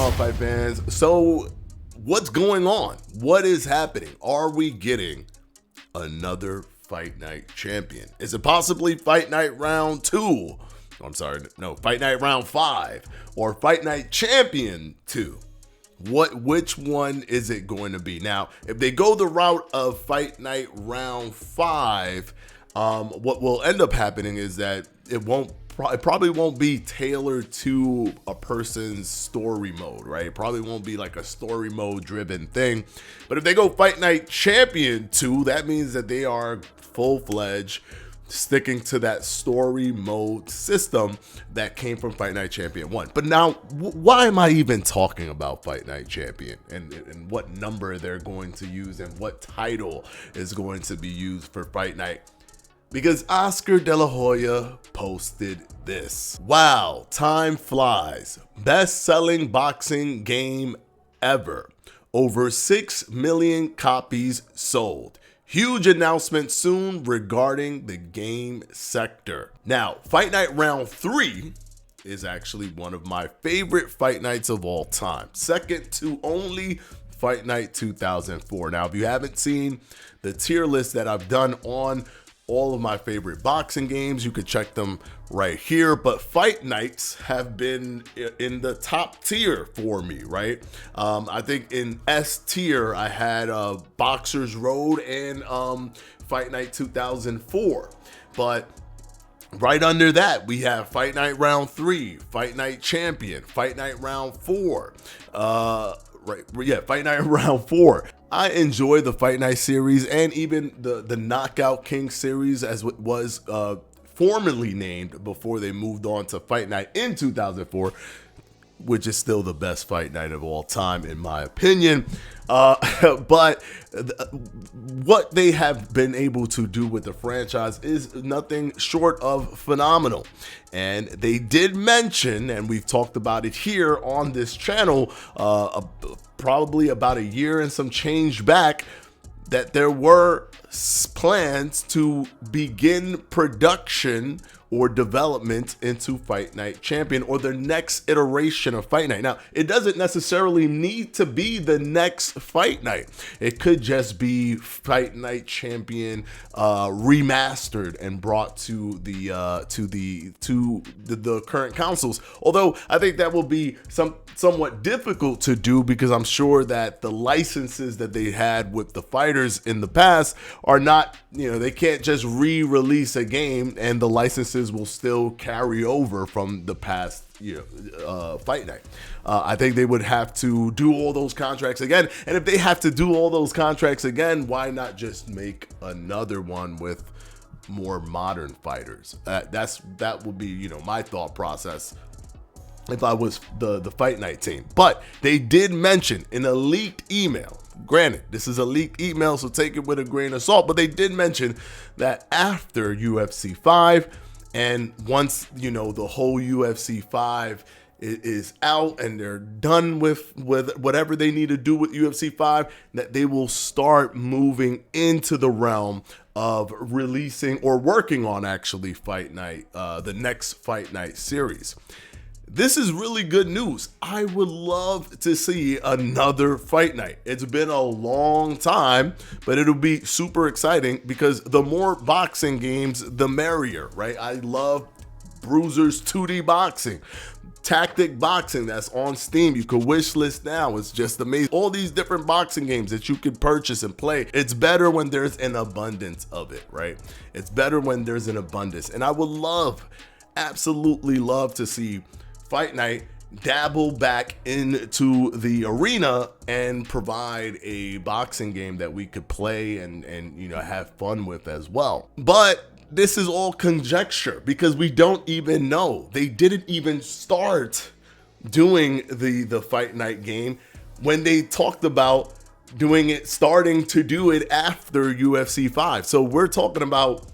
on, fight fans? So what's going on? What is happening? Are we getting another Fight Night champion? Is it possibly Fight Night round 2? I'm sorry, no, Fight Night round 5 or Fight Night champion 2? Which one is it going to be? Now, if they go the route of Fight Night round 5, what will end up happening is that it probably won't be tailored to a person's story mode, right? It probably won't be like a story mode driven thing. But if they go Fight Night Champion 2, that means that they are full-fledged sticking to that story mode system that came from Fight Night Champion 1. But now, why am I even talking about Fight Night Champion and what number they're going to use and what title is going to be used for Fight Night? Because Oscar De La Hoya posted this. Wow, time flies. Best-selling boxing game ever. Over 6 million copies sold. Huge announcement soon regarding the game sector. Now, Fight Night Round 3 is actually one of my favorite fight nights of all time. Second to only Fight Night 2004. Now, if you haven't seen the tier list that I've done on all of my favorite boxing games, you could check them right here. But fight nights have been in the top tier for me, right? I think in S tier, I had Boxer's Road and Fight Night 2004. But right under that, we have Fight Night Round 3, Fight Night Champion, Fight Night Round 4, Fight Night Round 4. I enjoy the Fight Night series and even the Knockout King series, as it was formerly named before they moved on to Fight Night in 2004, which is still the best fight night of all time, in my opinion. But what they have been able to do with the franchise is nothing short of phenomenal. And they did mention, and we've talked about it here on this channel, probably about a year and some change back, that there were plans to begin production or development into Fight Night Champion, or the next iteration of Fight Night. Now, it doesn't necessarily need to be the next Fight Night. It could just be Fight Night Champion remastered and brought to the current consoles. Although I think that will be somewhat difficult to do, because I'm sure that the licenses that they had with the fighters in the past are not, they can't just re-release a game and the licenses will still carry over from the past Fight Night. I think they would have to do all those contracts again. And if they have to do all those contracts again, why not just make another one with more modern fighters? That would be, my thought process if I was the Fight Night team. But they did mention in a leaked email, granted, this is a leaked email, so take it with a grain of salt, but they did mention that after UFC 5, and once, the whole UFC 5 is out and they're done with whatever they need to do with UFC 5, that they will start moving into the realm of releasing or working on actually Fight Night, the next Fight Night series. This is really good news. I would love to see another Fight Night. It's been a long time, but it'll be super exciting because the more boxing games, the merrier, right? I love Bruiser's 2D boxing. Tactic boxing that's on Steam. You could wish list now. It's just amazing. All these different boxing games that you could purchase and play. It's better when there's an abundance of it, right? It's better when there's an abundance. And I would absolutely love to see Fight Night dabble back into the arena and provide a boxing game that we could play and have fun with as well. But this is all conjecture because we don't even know. They didn't even start doing the Fight Night game when they talked about starting to do it after UFC 5. So we're talking about,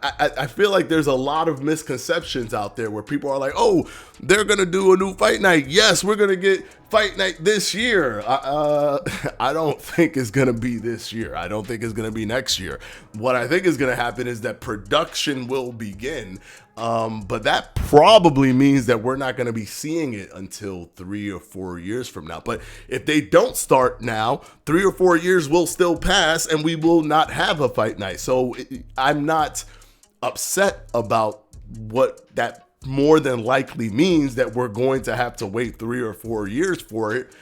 I feel like there's a lot of misconceptions out there where people are like, oh, they're going to do a new Fight Night. Yes, we're going to get Fight night this year. I don't think it's going to be this year. I don't think it's going to be next year. What I think is going to happen is that production will begin. But that probably means that we're not going to be seeing it until 3 or 4 years from now. But if they don't start now, 3 or 4 years will still pass and we will not have a fight night. So I'm not upset about what that more than likely means, that we're going to have to wait 3 or 4 years for it.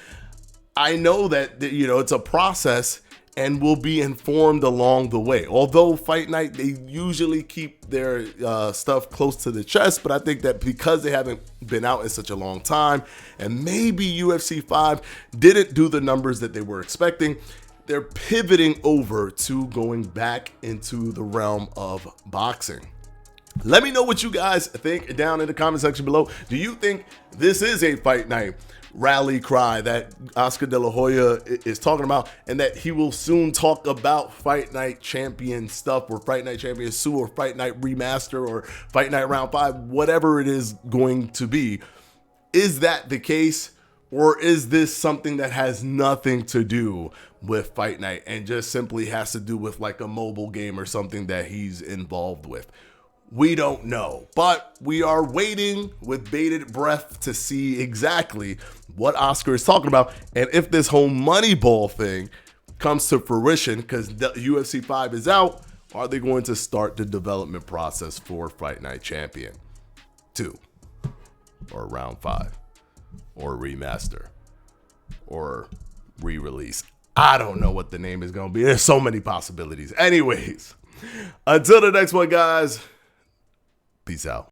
I know that, it's a process and we'll be informed along the way. Although Fight Night, they usually keep their stuff close to the chest, but I think that because they haven't been out in such a long time, and maybe UFC 5 didn't do the numbers that they were expecting, they're pivoting over to going back into the realm of boxing. Let me know what you guys think down in the comment section below. Do you think this is a Fight Night rally cry that Oscar De La Hoya is talking about, and that he will soon talk about Fight Night Champion stuff, or Fight Night Champion 2, or Fight Night Remaster, or Fight Night Round 5, whatever it is going to be? Is that the case? Or is this something that has nothing to do with Fight Night and just simply has to do with like a mobile game or something that he's involved with? We don't know, but we are waiting with bated breath to see exactly what Oscar is talking about, and if this whole Moneyball thing comes to fruition, because the UFC 5 is out, are they going to start the development process for Fight Night Champion 2, or Round 5, or Remaster, or re-release? I don't know what the name is going to be. There's so many possibilities. Anyways, until the next one, guys. Peace out.